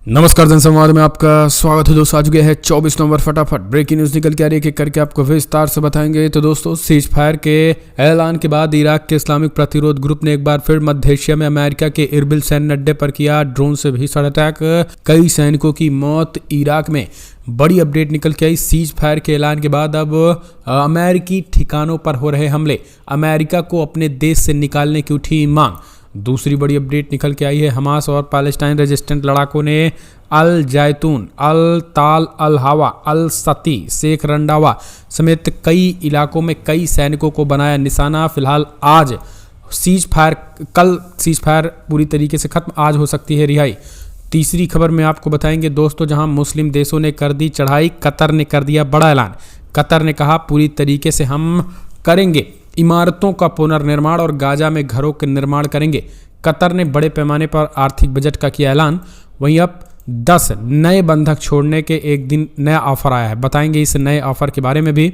नमस्कार जनसंवाद में आपका स्वागत है दोस्तों। आज गया है 24 नवंबर। फटाफट ब्रेकिंग न्यूज निकल के आ रही है, करके आपको विस्तार से बताएंगे। तो दोस्तों, सीज फायर के ऐलान के बाद इराक के इस्लामिक प्रतिरोध ग्रुप ने एक बार फिर मध्य एशिया में अमेरिका के इरबिल सैन्य अड्डे पर किया ड्रोन से भीषण अटैक, कई सैनिकों की मौत। इराक में बड़ी अपडेट निकल के आई। सीज फायर के ऐलान के बाद अब अमेरिकी ठिकानों पर हो रहे हमले, अमेरिका को अपने देश से निकालने की उठी मांग। दूसरी बड़ी अपडेट निकल के आई है। हमास और पैलेस्टाइन रेजिस्टेंट लड़ाकों ने अल जैतून, अल ताल, अल हवा, अल सती, शेख रंडावा समेत कई इलाकों में कई सैनिकों को बनाया निशाना। फिलहाल आज सीज फायर, कल सीज फायर पूरी तरीके से खत्म, आज हो सकती है रिहाई। तीसरी खबर में आपको बताएंगे दोस्तों, जहां मुस्लिम देशों ने कर दी चढ़ाई, कतर ने कर दिया बड़ा ऐलान। कतर ने कहा पूरी तरीके से हम करेंगे इमारतों का पुनर्निर्माण और गाजा में घरों के निर्माण करेंगे। कतर ने बड़े पैमाने पर आर्थिक बजट का किया ऐलान। वहीं अब 10 नए बंधक छोड़ने के एक दिन नया ऑफर आया है, बताएंगे इस नए ऑफर के बारे में भी।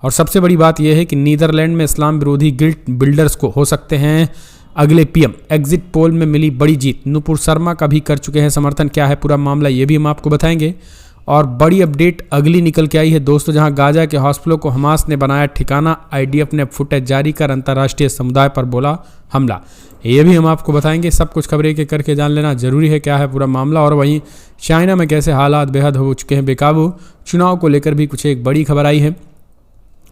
और सबसे बड़ी बात यह है कि नीदरलैंड में इस्लाम विरोधी गिल्ट बिल्डर्स को हो सकते हैं अगले पीएम। एग्जिट पोल में मिली बड़ी जीत, नुपुर शर्मा का भी कर चुके हैं समर्थन। क्या है पूरा मामला, ये भी हम आपको बताएंगे। और बड़ी अपडेट अगली निकल के आई है दोस्तों, जहां गाजा के हॉस्पिटलों को हमास ने बनाया ठिकाना। आईडीएफ ने फुटेज जारी कर अंतर्राष्ट्रीय समुदाय पर बोला हमला। ये भी हम आपको बताएंगे। सब कुछ खबरें के करके जान लेना जरूरी है, क्या है पूरा मामला। और वहीं चाइना में कैसे हालात बेहद हो चुके हैं बेकाबू, चुनाव को लेकर भी कुछ एक बड़ी खबर आई है,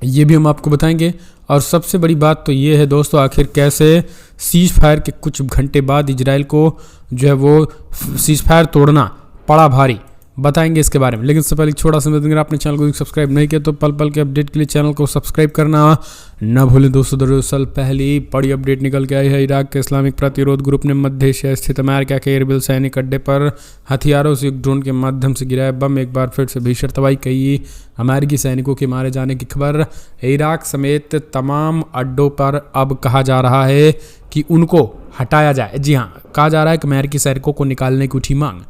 ये भी हम आपको बताएंगे। और सबसे बड़ी बात तो ये है दोस्तों, आखिर कैसे सीज फायर के कुछ घंटे बाद इजराइल को जो है वो सीज फायर तोड़ना पड़ा भारी, बताएंगे इसके बारे में। लेकिन सबसे पहले छोटा सा अगर आपने चैनल को सब्सक्राइब नहीं किया तो पल पल के अपडेट के लिए चैनल को सब्सक्राइब करना न भूलें दोस्तों। दरअसल पहली बड़ी अपडेट निकल के आई है। इराक के इस्लामिक प्रतिरोध ग्रुप ने मध्य एशिया स्थित अमेरिका के इरबिल सैनिक अड्डे पर हथियारों से एक ड्रोन के माध्यम से गिराया बम। एक बार फिर से भीषण तबाही, कई अमेरिकी सैनिकों के मारे जाने की खबर। इराक समेत तमाम अड्डों पर अब कहा जा रहा है कि उनको हटाया जाए। जी हाँ, कहा जा रहा है कि अमेरिकी सैनिकों को निकालने की उठी मांग।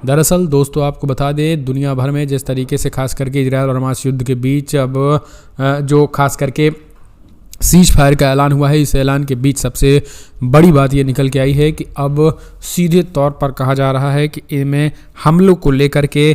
दरअसल दोस्तों आपको बता दें, दुनिया भर में जिस तरीके से खास करके इजराइल और हमास युद्ध के बीच अब जो खास करके सीज फायर का ऐलान हुआ है, इस ऐलान के बीच सबसे बड़ी बात ये निकल के आई है कि अब सीधे तौर पर कहा जा रहा है कि इनमें हमलों को लेकर के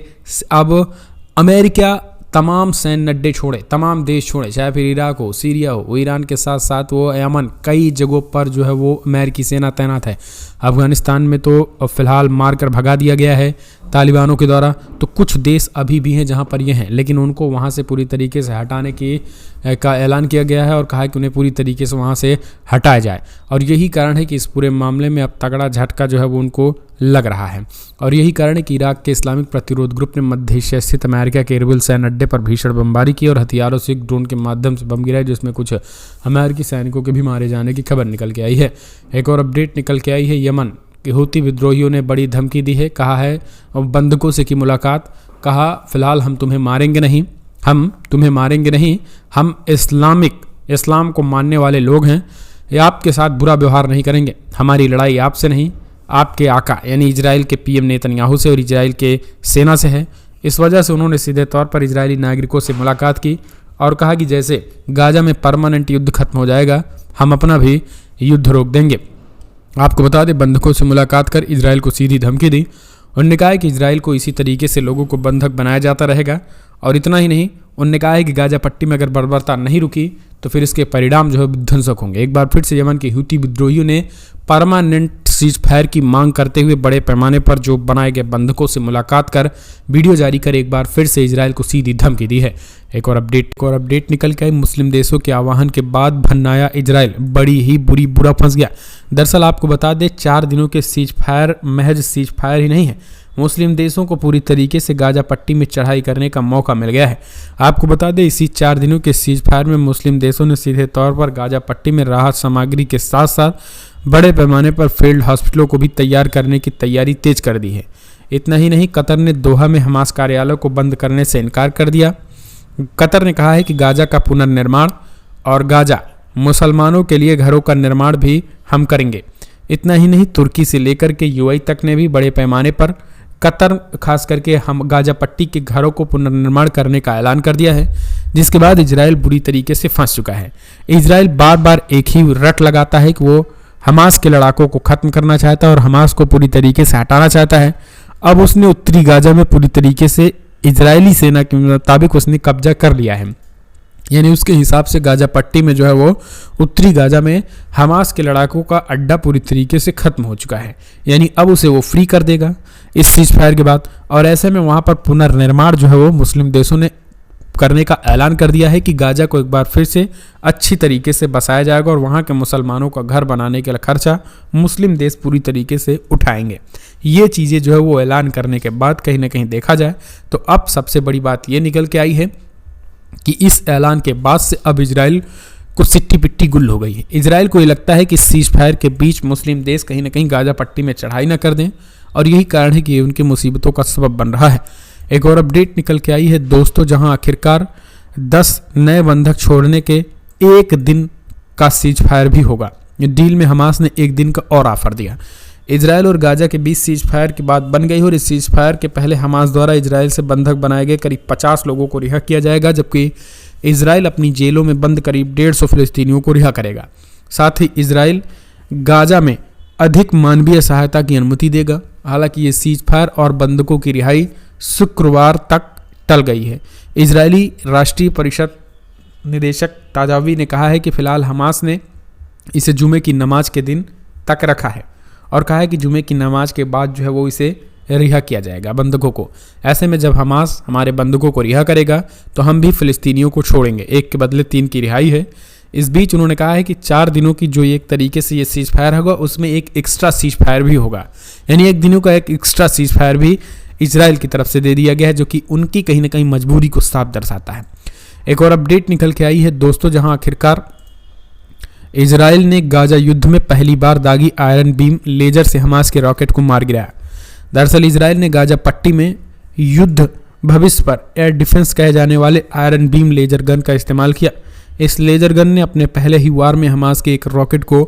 अब अमेरिका तमाम सैन्य अड्डे छोड़े, तमाम देश छोड़े, चाहे फिर इराक हो, सीरिया हो, ईरान के साथ साथ वो यमन, कई जगहों पर जो है वो अमेरिकी सेना तैनात है। अफगानिस्तान में तो फिलहाल मारकर भगा दिया गया है तालिबानों के द्वारा। तो कुछ देश अभी भी हैं जहां पर ये हैं, लेकिन उनको वहां से पूरी तरीके से हटाने का ऐलान किया गया है और कहा है कि उन्हें पूरी तरीके से वहां से हटाया जाए। और यही कारण है कि इस पूरे मामले में अब तगड़ा झटका जो है वो उनको लग रहा है। और यही कारण है कि इराक के इस्लामिक प्रतिरोध ग्रुप ने मध्य एशिया स्थित अमेरिका के इरबिल सैन्य अड्डे पर भीषण बमबारी की और हथियारों से एक ड्रोन के माध्यम से बम गिराए, जिसमें कुछ अमेरिकी सैनिकों के भी मारे जाने की खबर निकल के आई है। एक और अपडेट निकल के आई है। यमन के हूती विद्रोहियों ने बड़ी धमकी दी है, कहा है बंधकों से की मुलाकात, कहा फिलहाल हम तुम्हें मारेंगे नहीं, हम तुम्हें मारेंगे नहीं, हम इस्लाम को मानने वाले लोग हैं, ये आपके साथ बुरा व्यवहार नहीं करेंगे। हमारी लड़ाई आपसे नहीं, आपके आका यानी इजराइल के पीएम नेतन्याहू से और इजराइल के सेना से है। इस वजह से उन्होंने सीधे तौर पर इजरायली नागरिकों से मुलाकात की और कहा कि जैसे गाजा में परमानेंट युद्ध खत्म हो जाएगा, हम अपना भी युद्ध रोक देंगे। आपको बता दें, बंधकों से मुलाकात कर इजराइल को सीधी धमकी दी। उन्होंने कहा है कि इजराइल को इसी तरीके से लोगों को बंधक बनाया जाता रहेगा। और इतना ही नहीं, उन्होंने कहा है कि गाजा पट्टी में अगर बर्बरता नहीं रुकी तो फिर इसके परिणाम जो है विध्वंसक होंगे। एक बार फिर से यमन के हूती विद्रोहियों ने परमानेंट सीज फायर की मांग करते हुए बड़े पैमाने पर जो बनाए गए बंधकों से मुलाकात कर वीडियो जारी कर एक बार फिर से इजराइल को सीधी धमकी दी है। एक और अपडेट निकल के आई। मुस्लिम देशों के आह्वान के बाद भन्नाया इजराइल बड़ी ही बुरा फंस गया। दरअसल आपको बता दें, 4 दिनों के सीज फायर महज सीज फायर ही नहीं है, मुस्लिम देशों को पूरी तरीके से गाजा पट्टी में चढ़ाई करने का मौका मिल गया है। आपको बता दें, इसी 4 दिनों के सीज फायर में मुस्लिम देशों ने सीधे तौर पर गाजा पट्टी में राहत सामग्री के साथ साथ बड़े पैमाने पर फील्ड हॉस्पिटलों को भी तैयार करने की तैयारी तेज कर दी है। इतना ही नहीं, कतर ने दोहा में हमास कार्यालय को बंद करने से इनकार कर दिया। कतर ने कहा है कि गाजा का पुनर्निर्माण और गाजा मुसलमानों के लिए घरों का निर्माण भी हम करेंगे। इतना ही नहीं, तुर्की से लेकर के यूएई तक ने भी बड़े पैमाने पर कतर खास करके हम गाजा पट्टी के घरों को पुनर्निर्माण करने का ऐलान कर दिया है, जिसके बाद इजराइल बुरी तरीके से फंस चुका है। इजराइल बार बार एक ही रट लगाता है कि वो हमास के लड़ाकों को खत्म करना चाहता है और हमास को पूरी तरीके से हटाना चाहता है। अब उसने उत्तरी गाजा में पूरी तरीके से इजरायली सेना के मुताबिक उसने कब्जा कर लिया है। यानी उसके हिसाब से गाजा पट्टी में जो है वो उत्तरी गाजा में हमास के लड़ाकों का अड्डा पूरी तरीके से खत्म हो चुका है। यानी अब उसे वो फ्री कर देगा इस सीज फायर के बाद। और ऐसे में वहाँ पर पुनर्निर्माण जो है वो मुस्लिम देशों ने करने का ऐलान कर दिया है कि गाजा को एक बार फिर से अच्छी तरीके से बसाया जाएगा और वहाँ के मुसलमानों का घर बनाने के लिए खर्चा मुस्लिम देश पूरी तरीके से उठाएंगे। ये चीज़ें जो है वो ऐलान करने के बाद कहीं ना कहीं देखा जाए तो अब सबसे बड़ी बात ये निकल के आई है कि इस ऐलान के बाद से अब इजराइल को सिट्टी पिट्टी गुल हो गई है। इजराइल को ये लगता है कि सीज फायर के बीच मुस्लिम देश कहीं ना कहीं गाजा पट्टी में चढ़ाई ना कर दें और यही कारण है कि ये उनकी मुसीबतों का सबब बन रहा है। एक और अपडेट निकल के आई है दोस्तों, जहां आखिरकार 10 नए बंधक छोड़ने के एक दिन का सीज फायर भी होगा। डील में हमास ने एक दिन का और ऑफर दिया। इजराइल और गाजा के बीच सीज फायर की बात बन गई और इस सीज फायर के पहले हमास द्वारा इजराइल से बंधक बनाए गए करीब 50 लोगों को रिहा किया जाएगा, जबकि इजराइल अपनी जेलों में बंद करीब 150 फिलिस्तीनियों को रिहा करेगा। साथ ही इजराइल गाजा में अधिक मानवीय सहायता की अनुमति देगा। हालांकि ये सीज फायर और बंधकों की रिहाई शुक्रवार तक टल गई है। इजरायली राष्ट्रीय परिषद निदेशक ताजावी ने कहा है कि फिलहाल हमास ने इसे जुमे की नमाज के दिन तक रखा है और कहा है कि जुमे की नमाज के बाद जो है वो इसे रिहा किया जाएगा बंधकों को। ऐसे में जब हमास हमारे बंधकों को रिहा करेगा तो हम भी फिलिस्तीनियों को छोड़ेंगे, एक के बदले 3 की रिहाई है। इस बीच उन्होंने कहा है कि 4 दिनों की जो एक तरीके से ये सीज फायर होगा उसमें एक एक्स्ट्रा सीज फायर भी होगा, यानी 1 दिनों का एक एक्स्ट्रा सीज फायर भी इजराइल की तरफ से दे दिया गया है, जो कि उनकी कहीं ना कहीं मजबूरी को साफ दर्शाता है। एक और अपडेट निकल के आई है दोस्तों, जहां आखिरकार इजराइल ने गाजा युद्ध में पहली बार दागी आयरन बीम लेजर से हमास के रॉकेट को मार गिराया। दरअसल इजराइल ने गाजा पट्टी में युद्ध भविष्य पर एयर डिफेंस कहे जाने वाले आयरन बीम लेजर गन का इस्तेमाल किया। इस लेजर गन ने अपने पहले ही वार में हमास के एक रॉकेट को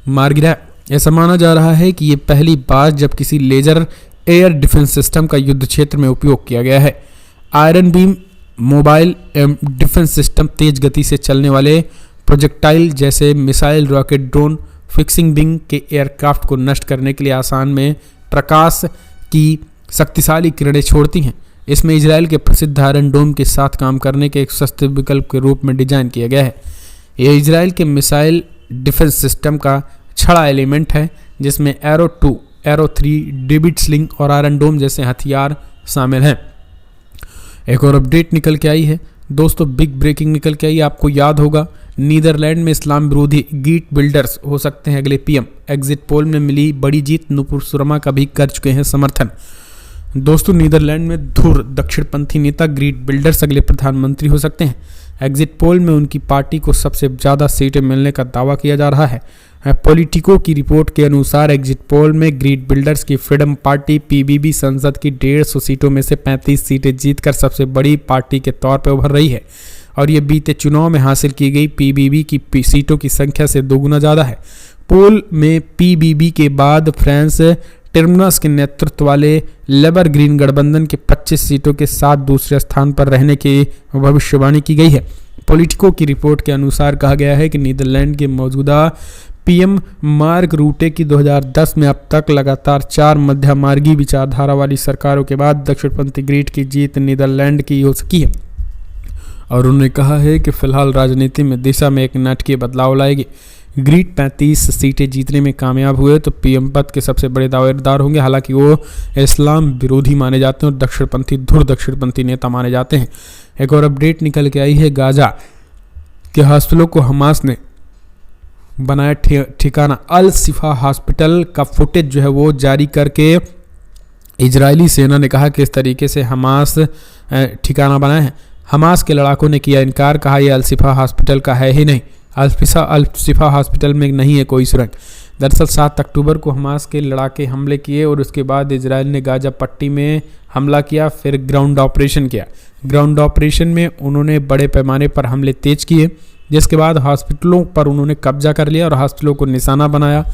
मार गिराया। ऐसा माना जा रहा है कि ये पहली बार जब किसी लेजर एयर डिफेंस सिस्टम का युद्ध क्षेत्र में उपयोग किया गया है। Iron beam mobile defence system तेज गति से चलने वाले प्रोजेक्टाइल जैसे missile, rocket, drone, fixing wing के एयरक्राफ्ट को नष्ट करने के लिए आसान में प्रकाश की शक्तिशाली किरणें छोड़ती हैं। इसमें इजराइल के प्रसिद्ध आयरन डोम के साथ काम करने के एक सस्ते विकल्प के रूप में डिजाइन किया गया है। यह इजराइल के मिसाइल डिफेंस सिस्टम का छड़ा एलिमेंट है, जिसमें एरो 2, एरो 3, डेविड स्लिंग और आयरन डोम जैसे हथियार शामिल हैं। एक और अपडेट निकल के आई है दोस्तों, बिग ब्रेकिंग निकल के आई। आपको याद होगा नीदरलैंड में इस्लाम विरोधी गीट बिल्डर्स हो सकते हैं अगले पीएम। एग्जिट पोल में मिली बड़ी जीत, नुपुर सुरमा का भी कर चुके हैं समर्थन। दोस्तों नीदरलैंड में धुर दक्षिणपंथी नेता ग्रीट बिल्डर्स अगले प्रधानमंत्री हो सकते हैं। एग्जिट पोल में उनकी पार्टी को सबसे ज़्यादा सीटें मिलने का दावा किया जा रहा है। पॉलिटिको की रिपोर्ट के अनुसार एग्जिट पोल में ग्रीट बिल्डर्स की फ्रीडम पार्टी पीबीबी संसद की 150 सीटों में से 35 सीटें जीतकर सबसे बड़ी पार्टी के तौर पर उभर रही है और ये बीते चुनाव में हासिल की गई पीबीबी की सीटों की संख्या से दोगुना ज़्यादा है। पोल में पीबीबी के बाद फ्रांस टिमर्मस के नेतृत्व वाले लेबर ग्रीन गठबंधन के 25 सीटों के साथ दूसरे स्थान पर रहने की भविष्यवाणी की गई है। पॉलिटिको की रिपोर्ट के अनुसार कहा गया है कि नीदरलैंड के मौजूदा पीएम मार्क रूटे की 2010 में अब तक लगातार 4 मध्यमार्गी विचारधारा वाली सरकारों के बाद दक्षिणपंथी ग्रीट की जीत नीदरलैंड की हो सकी है और उन्होंने कहा है कि फिलहाल राजनीति में दिशा में एक नाटकीय बदलाव लाएगी। ग्रीट 35 सीटें जीतने में कामयाब हुए तो पीएम पद के सबसे बड़े दावेदार होंगे। हालांकि वो इस्लाम विरोधी माने जाते हैं और धुर दक्षिणपंथी नेता माने जाते हैं। एक और अपडेट निकल के आई है, गाजा के हॉस्पिटलों को हमास ने बनाया ठिकाना। अल शिफा हॉस्पिटल का फुटेज जो है वो जारी करके इजरायली सेना ने कहा कि इस तरीके से हमास ठिकाना बनाया है। हमास के लड़ाकों ने किया इनकार, कहा यह अल शिफा हॉस्पिटल का है ही नहीं। अल शिफा हॉस्पिटल में नहीं है कोई सुरंग। दरअसल 7 अक्टूबर को हमास के लड़ाके हमले किए और उसके बाद इजराइल ने गाजा पट्टी में हमला किया, फिर ग्राउंड ऑपरेशन किया। ग्राउंड ऑपरेशन में उन्होंने बड़े पैमाने पर हमले तेज किए, जिसके बाद हॉस्पिटलों पर उन्होंने कब्जा कर लिया और हॉस्पिटलों को निशाना बनाया,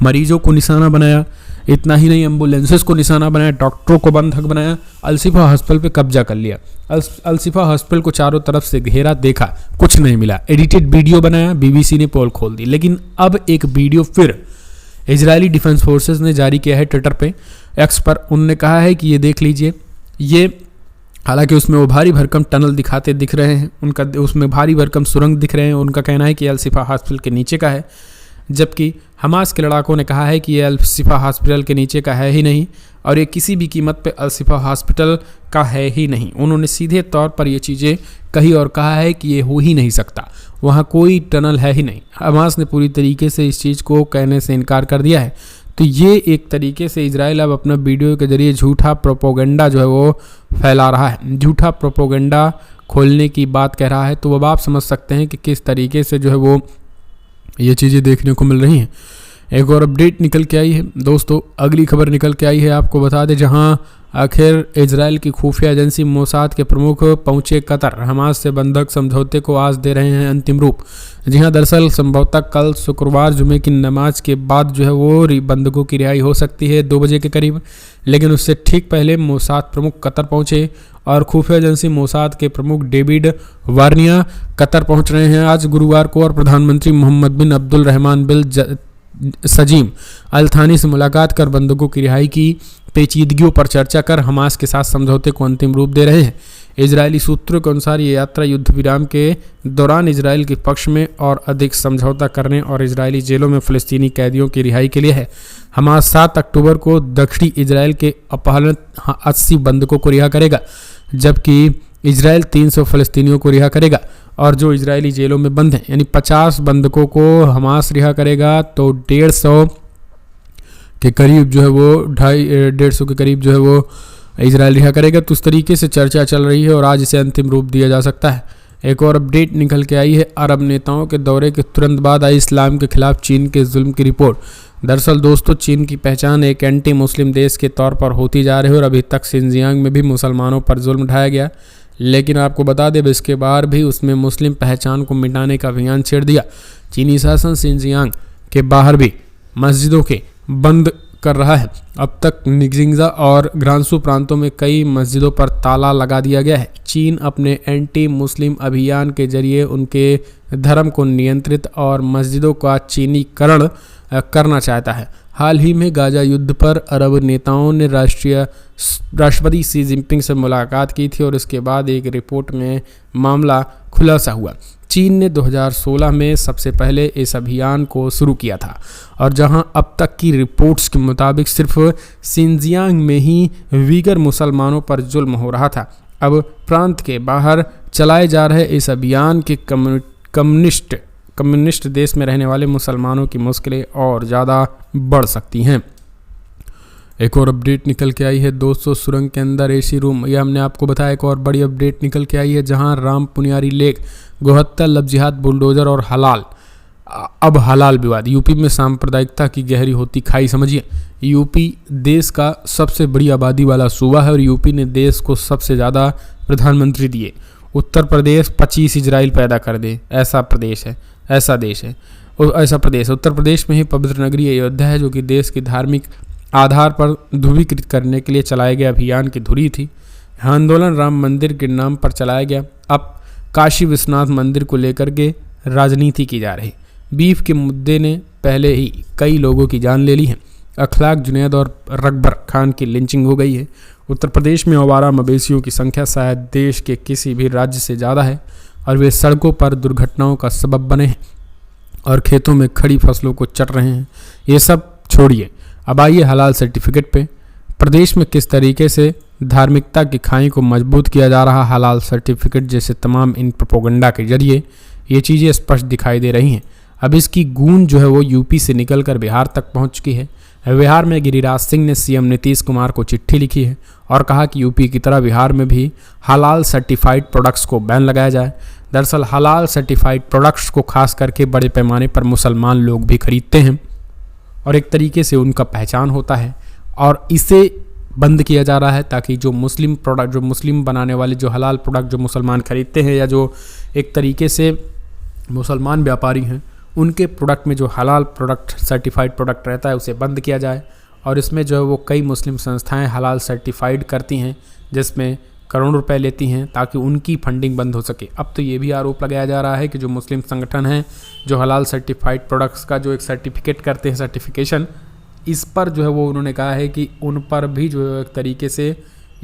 मरीजों को निशाना बनाया। इतना ही नहीं, एम्बुलेंसेस को निशाना बनाया, डॉक्टरों को बंधक बनाया। अलशिफा हॉस्पिटल पे कब्जा कर लिया। अलशिफा हॉस्पिटल को चारों तरफ से घेरा, देखा, कुछ नहीं मिला। एडिटेड वीडियो बनाया, बीबीसी ने पोल खोल दी। लेकिन अब एक वीडियो फिर इजरायली डिफेंस फोर्सेस ने जारी किया है ट्विटर पे। एक्स पर उन्होंने कहा है कि ये देख लीजिए, ये हालांकि उसमें वो भारी भरकम टनल दिख रहे हैं, उनका उसमें भारी भरकम सुरंग दिख रहे हैं। उनका कहना है कि अल शिफा हॉस्पिटल के नीचे का है, जबकि हमास के लड़ाकों ने कहा है कि ये अल शिफा हॉस्पिटल के नीचे का है ही नहीं और ये किसी भी कीमत पे अल शिफा हॉस्पिटल का है ही नहीं। उन्होंने सीधे तौर पर ये चीज़ें कही और कहा है कि ये हो ही नहीं सकता, वहाँ कोई टनल है ही नहीं। हमास ने पूरी तरीके से इस चीज़ को कहने से इनकार कर दिया है। तो ये एक तरीके से इजराइल अब अपना वीडियो के जरिए झूठा प्रोपोगंडा जो है वो फैला रहा है, झूठा प्रोपोगंडा खोलने की बात कह रहा है। तो अब आप समझ सकते हैं कि किस तरीके से जो है वो ये चीज़ें देखने को मिल रही हैं। एक और अपडेट निकल के आई है दोस्तों, अगली खबर निकल के आई है, आपको बता दें, जहां आखिर इजराइल की खुफिया एजेंसी मोसाद के प्रमुख पहुंचे कतर, हमास से बंधक समझौते को आज दे रहे हैं अंतिम रूप। जी हां, दरअसल संभवतः कल शुक्रवार जुमे की नमाज के बाद जो है वो बंधकों की रिहाई हो सकती है 2 बजे के करीब, लेकिन उससे ठीक पहले मोसाद प्रमुख कतर पहुंचे और खुफिया एजेंसी मोसाद के प्रमुख डेविड वार्निया कतर पहुंच रहे हैं आज गुरुवार को और प्रधानमंत्री मोहम्मद बिन अब्दुल रहमान बिल सजीम अल थानी से मुलाकात कर बंधकों की रिहाई की पेचीदगियों पर चर्चा कर हमास के साथ समझौते को अंतिम रूप दे रहे हैं। इजरायली सूत्रों के अनुसार ये यात्रा युद्ध विराम के दौरान इजराइल के पक्ष में और अधिक समझौता करने और इजरायली जेलों में फ़लस्तीनी कैदियों की रिहाई के लिए है। हमास 7 अक्टूबर को दक्षिणी इजराइल के अपहरणित 80 बंधकों को रिहा करेगा, जबकि इजराइल 300 फ़लस्तीनियों को रिहा करेगा और जो इजरायली जेलों में बंद हैं, यानी 50 बंधकों को हमास रिहा करेगा तो 150 के करीब जो है वो 150 के करीब जो है वो इजराइल रिहा करेगा। तो उस तरीके से चर्चा चल रही है और आज इसे अंतिम रूप दिया जा सकता है। एक और अपडेट निकल के आई है, अरब नेताओं के दौरे के तुरंत बाद आई इस्लाम के खिलाफ चीन के जुल्म की रिपोर्ट। दरअसल दोस्तों, चीन की पहचान एक एंटी मुस्लिम देश के तौर पर होती जा रही है और अभी तक शिनजियांग में भी मुसलमानों पर जुल्म ढाया गया, लेकिन आपको बता दें इसके बाहर भी उसमें मुस्लिम पहचान को मिटाने का अभियान छेड़ दिया। चीनी शासन शिनजियांग के बाहर भी मस्जिदों के बंद कर रहा है। अब तक निगजिंगजा और ग्रांसू प्रांतों में कई मस्जिदों पर ताला लगा दिया गया है। चीन अपने एंटी मुस्लिम अभियान के जरिए उनके धर्म को नियंत्रित और मस्जिदों का चीनीकरण करना चाहता है। हाल ही में गाजा युद्ध पर अरब नेताओं ने राष्ट्रपति शी जिनपिंग से मुलाकात की थी और इसके बाद एक रिपोर्ट में मामला खुलासा हुआ। चीन ने 2016 में सबसे पहले इस अभियान को शुरू किया था और जहां अब तक की रिपोर्ट्स के मुताबिक सिर्फ शिनजियांग में ही वीगर मुसलमानों पर जुल्म हो रहा था। अब प्रांत के बाहर चलाए जा रहे इस अभियान के कम्युनिस्ट देश में रहने वाले मुसलमानों की मुश्किलें और ज़्यादा बढ़ सकती हैं। एक और अपडेट निकल के आई है दोस्तों, सुरंग के अंदर एसी रूम, यह हमने आपको बताया। एक और बड़ी अपडेट निकल के आई है, जहां राम पुनियारी लेक, गोहत्ता, लब जिहाद, बुलडोजर और हलाल, अब हलाल विवाद। यूपी में सांप्रदायिकता की गहरी होती खाई, समझिए। यूपी देश का सबसे बड़ी आबादी वाला सूबा है और यूपी ने देश को सबसे ज़्यादा प्रधानमंत्री दिए। उत्तर प्रदेश 25 इजराइल पैदा कर दे, ऐसा प्रदेश है, ऐसा देश है, ऐसा प्रदेश। उत्तर प्रदेश में ही पवित्र नगरी अयोध्या है, जो कि देश की धार्मिक आधार पर ध्रुवीकृत करने के लिए चलाए गए अभियान की धुरी थी। आंदोलन राम मंदिर के नाम पर चलाया गया। अब काशी विश्वनाथ मंदिर को लेकर के राजनीति की जा रही। बीफ के मुद्दे ने पहले ही कई लोगों की जान ले ली है। अखलाक, जुनैद और रकबर खान की लिंचिंग हो गई है। उत्तर प्रदेश में आवारा मवेशियों की संख्या शायद देश के किसी भी राज्य से ज़्यादा है और वे सड़कों पर दुर्घटनाओं का सबब बने हैं और खेतों में खड़ी फसलों को चट रहे हैं। ये सब छोड़िए, अब आइए हलाल सर्टिफिकेट पे। प्रदेश में किस तरीके से धार्मिकता की खाई को मजबूत किया जा रहा हलाल सर्टिफिकेट जैसे तमाम इन प्रोपोगंडा के जरिए ये चीज़ें स्पष्ट दिखाई दे रही हैं। अब इसकी गूंज जो है वो यूपी से निकलकर बिहार तक पहुंच चुकी है। बिहार में गिरिराज सिंह ने सीएम नीतीश कुमार को चिट्ठी लिखी है और कहा कि यूपी की तरह बिहार में भी हलाल सर्टिफाइड प्रोडक्ट्स को बैन लगाया जाए। दरअसल हलाल सर्टिफाइड प्रोडक्ट्स को खास करके बड़े पैमाने पर मुसलमान लोग भी खरीदते हैं और एक तरीके से उनका पहचान होता है और इसे बंद किया जा रहा है ताकि जो मुस्लिम प्रोडक्ट, जो मुस्लिम बनाने वाले जो हलाल प्रोडक्ट जो मुसलमान खरीदते हैं या जो एक तरीके से मुसलमान व्यापारी हैं, उनके प्रोडक्ट में जो हलाल प्रोडक्ट, सर्टिफाइड प्रोडक्ट रहता है उसे बंद किया जाए। और इसमें जो है वो कई मुस्लिम संस्थाएं हलाल सर्टिफाइड करती हैं जिसमें करोड़ों रुपए लेती हैं ताकि उनकी फंडिंग बंद हो सके। अब तो ये भी आरोप लगाया जा रहा है कि जो मुस्लिम संगठन हैं जो हलाल सर्टिफाइड प्रोडक्ट्स का जो एक सर्टिफिकेट करते हैं, सर्टिफिकेशन, इस पर जो है वो उन्होंने कहा है कि उन पर भी जो है एक तरीके से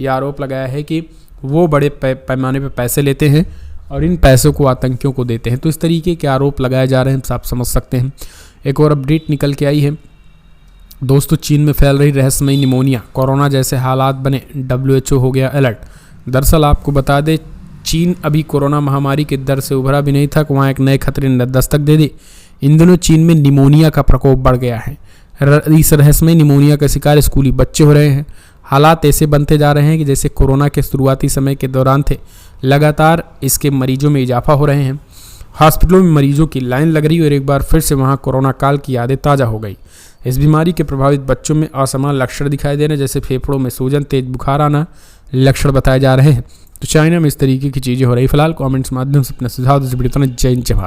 ये आरोप लगाया है कि वो बड़े पैमाने पे पैसे लेते हैं और इन पैसों को आतंकियों को देते हैं। तो इस तरीके के आरोप लगाए जा रहे हैं, आप समझ सकते हैं। एक और अपडेट निकल के आई है दोस्तों, चीन में फैल रही रहस्यमयी निमोनिया, कोरोना जैसे हालात बने, WHO हो गया अलर्ट। दरअसल आपको बता दें, चीन अभी कोरोना महामारी के दर से उभरा भी नहीं था, वहाँ एक नए खतरे ने दस्तक दे दी। इन दिनों चीन में निमोनिया का प्रकोप बढ़ गया है। इस रहस्यमयी निमोनिया का शिकार स्कूली बच्चे हो रहे हैं। हालात ऐसे बनते जा रहे हैं कि जैसे कोरोना के शुरुआती समय के दौरान थे। लगातार इसके मरीजों में इजाफा हो रहे हैं। हॉस्पिटलों में मरीजों की लाइन लग रही है और एक बार फिर से वहाँ कोरोना काल की यादें ताज़ा हो गई। इस बीमारी के प्रभावित बच्चों में असामान्य लक्षण दिखाई दे रहे हैं, जैसे फेफड़ों में सूजन, तेज बुखार आना लक्षण बताए जा रहे हैं। तो चाइना में इस तरीके की चीज़ें हो रही। फिलहाल कमेंट्स माध्यम से अपने सुझाव जय हिंद जय भारत।